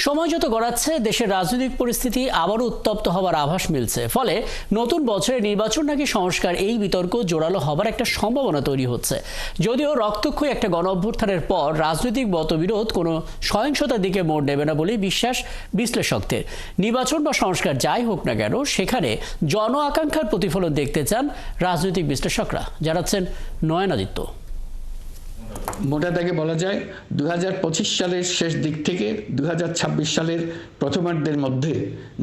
সময় যত গড়াচ্ছে দেশের রাজনৈতিক পরিস্থিতি আবারও উত্তপ্ত হওয়ার আভাস মিলছে। ফলে নতুন বছরে নির্বাচন নাকি সংস্কার, এই বিতর্ক জোরালো হবার একটা সম্ভাবনা তৈরি হচ্ছে। যদিও রক্তক্ষয়ী একটা গণ অভ্যুত্থানের পর রাজনৈতিক মতবিরোধ কোনো সহিংসতার দিকে মোড় নেবে না বলেই বিশ্বাস বিশ্লেষকদের। নির্বাচন বা সংস্কার যাই হোক না কেন, সেখানে জন আকাঙ্ক্ষার প্রতিফলন দেখতে চান রাজনৈতিক বিশ্লেষকরা, জানাচ্ছেন নয়নাদিত্য। মোটা দাগে বলা যায় 2025 সালের শেষ দিক থেকে 2026 সালের প্রথমার্ধের মধ্যে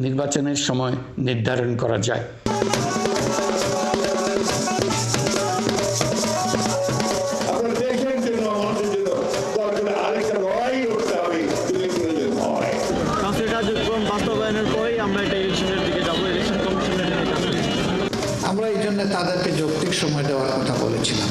নির্বাচনের সময় নির্ধারণ করা যায়। আমরা এই জন্য তাদেরকে যৌক্তিক সময় দেওয়ার কথা বলেছিলাম।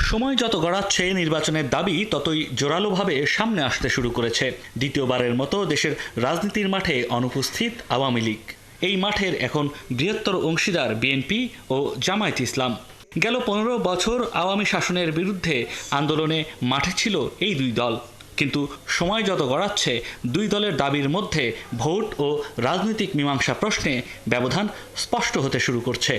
সময় যত গড়াচ্ছে নির্বাচনের দাবি ততই জোরালোভাবে সামনে আসতে শুরু করেছে। দ্বিতীয়বারের মতো দেশের রাজনীতির মাঠে অনুপস্থিত আওয়ামী লীগ। এই মাঠের এখন বৃহত্তর অংশীদার বিএনপি ও জামায়াত ইসলাম। গেল 15 বছর আওয়ামী শাসনের বিরুদ্ধে আন্দোলনে মাঠে ছিল এই দুই দল। কিন্তু সময় যত গড়াচ্ছে দুই দলের দাবির মধ্যে ভোট ও রাজনৈতিক মীমাংসা প্রশ্নে ব্যবধান স্পষ্ট হতে শুরু করছে।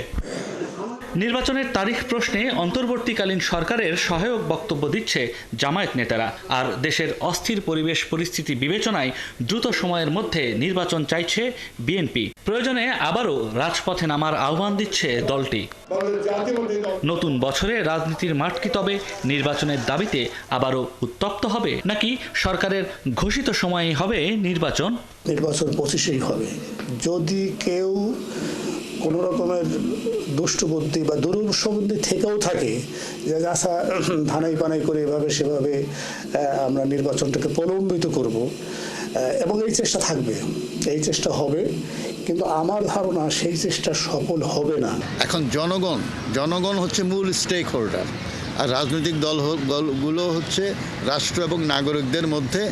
নির্বাচনের তারিখ প্রশ্নে অন্তর্বর্তীকালীন সরকারের সহায়ক বক্তব্য দিচ্ছে জামায়াত নেতারা। আর দেশের অস্থির পরিবেশ পরিস্থিতি বিবেচনায় দ্রুত সময়ের মধ্যে নির্বাচন চাইছে বিএনপি। প্রয়োজনে আবারও রাজপথে নামার আহ্বান দিচ্ছে দলটি। নতুন বছরে রাজনীতির মাঠ কি তবে নির্বাচনের দাবিতে আবারও উত্তপ্ত হবে, নাকি সরকারের ঘোষিত সময়েই হবে নির্বাচন? নির্বাচন 25-এই হবে। যদি কেউ কোনো রকমের দুষ্টবুদ্ধি বা দুরুসবুদ্ধি থেকেও থাকে যে আশা ধানাই পানাই করে এভাবে সেভাবে আমরা নির্বাচনটাকে প্রলম্বিত করব, এবং এই চেষ্টা থাকবে, এই চেষ্টা হবে, কিন্তু আমার ধারণা সেই চেষ্টা সফল হবে না। এখন জনগণ হচ্ছে মূল স্টেক হোল্ডার, আর রাজনৈতিক দলগুলো হচ্ছে রাষ্ট্র এবং নাগরিকদের মধ্যে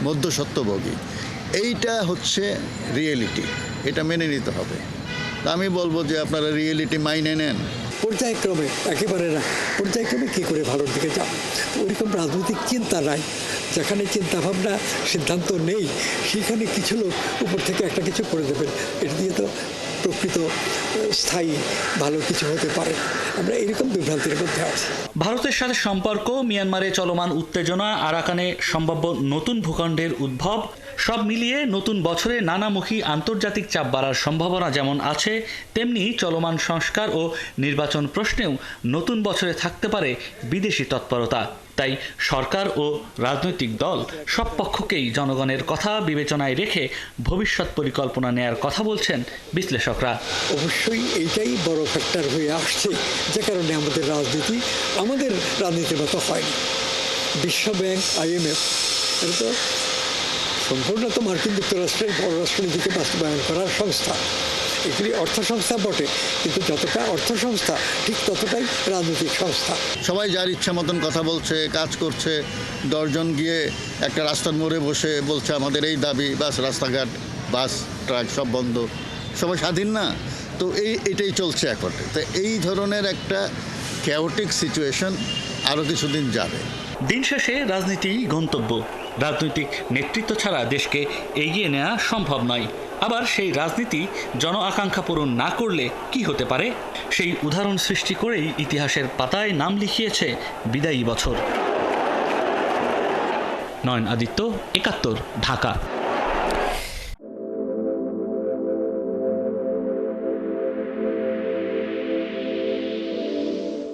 মধ্যস্বত্বভোগী। এইটা হচ্ছে রিয়েলিটি, এটা মেনে নিতে হবে। আমি বলবো যে আপনারা রিয়েলিটি মাইনে নেন। পর্যায়ক্রমে একেবারে না, পর্যায়ক্রমে কী করে ভালোর দিকে যাব, ওইরকম রাজনৈতিক চিন্তা নাই। যেখানে চিন্তাভাবনা সিদ্ধান্ত নেই সেখানে কিছু লোক উপর থেকে একটা কিছু করে দেবেন, এটা দিয়ে তো প্রকৃত স্থায়ী ভালো কিছু হতে পারে। আমরা এরকম বিভ্রান্তির মধ্যে আছি। ভারতের সাথে সম্পর্ক, মিয়ানমারে চলমান উত্তেজনা, আরাকানে সম্ভাব্য নতুন ভূখণ্ডের উদ্ভব, সব মিলিয়ে নতুন বছরে নানামুখী আন্তর্জাতিক চাপ বাড়ার সম্ভাবনা যেমন আছে, তেমনি চলমান সংস্কার ও নির্বাচন প্রশ্নেও নতুন বছরে থাকতে পারে বিদেশি তৎপরতা। তাই সরকার ও রাজনৈতিক দল সব পক্ষকেই জনগণের কথা বিবেচনায় রেখে ভবিষ্যৎ পরিকল্পনা নেয়ার কথা বলছেন বিশ্লেষকরা। অবশ্যই এইটাই বড় ফ্যাক্টর হয়ে আসছে, যে কারণে আমাদের রাজনীতির মতো হয়নি। বিশ্বব্যাংক, IMF, এটা তো সম্পূর্ণ তো মার্কিন যুক্তরাষ্ট্রের পররাষ্ট্রনীতিকে বাস্তবায়ন করার সংস্থা। এগুলি অর্থ সংস্থা বটে, কিন্তু যতটা অর্থ সংস্থা ঠিক ততটাই রাজনৈতিক সংস্থা। সবাই যার ইচ্ছা মতন কথা বলছে, কাজ করছে। 10 জন গিয়ে একটা রাস্তার মোড়ে বসে বলছে আমাদের এই দাবি, বাস রাস্তাঘাট বাস ট্রাক সব বন্ধ, সবাই স্বাধীন না। তো এটাই চলছে এখন। তো এই ধরনের একটা ক্যাওটিক সিচুয়েশন আরও কিছুদিন যাবে। দিন শেষে রাজনীতি গন্তব্য। রাজনৈতিক নেতৃত্ব ছাড়া দেশকে এগিয়ে নেওয়া সম্ভব নয়। আবার সেই রাজনীতি জন আকাঙ্ক্ষা পূরণ না করলে কি হতে পারে, সেই উদাহরণ সৃষ্টি করেই ইতিহাসের পাতায় নাম লিখিয়েছে বিদায়ী বছর। নয়নাদিত্য, 71, ঢাকা।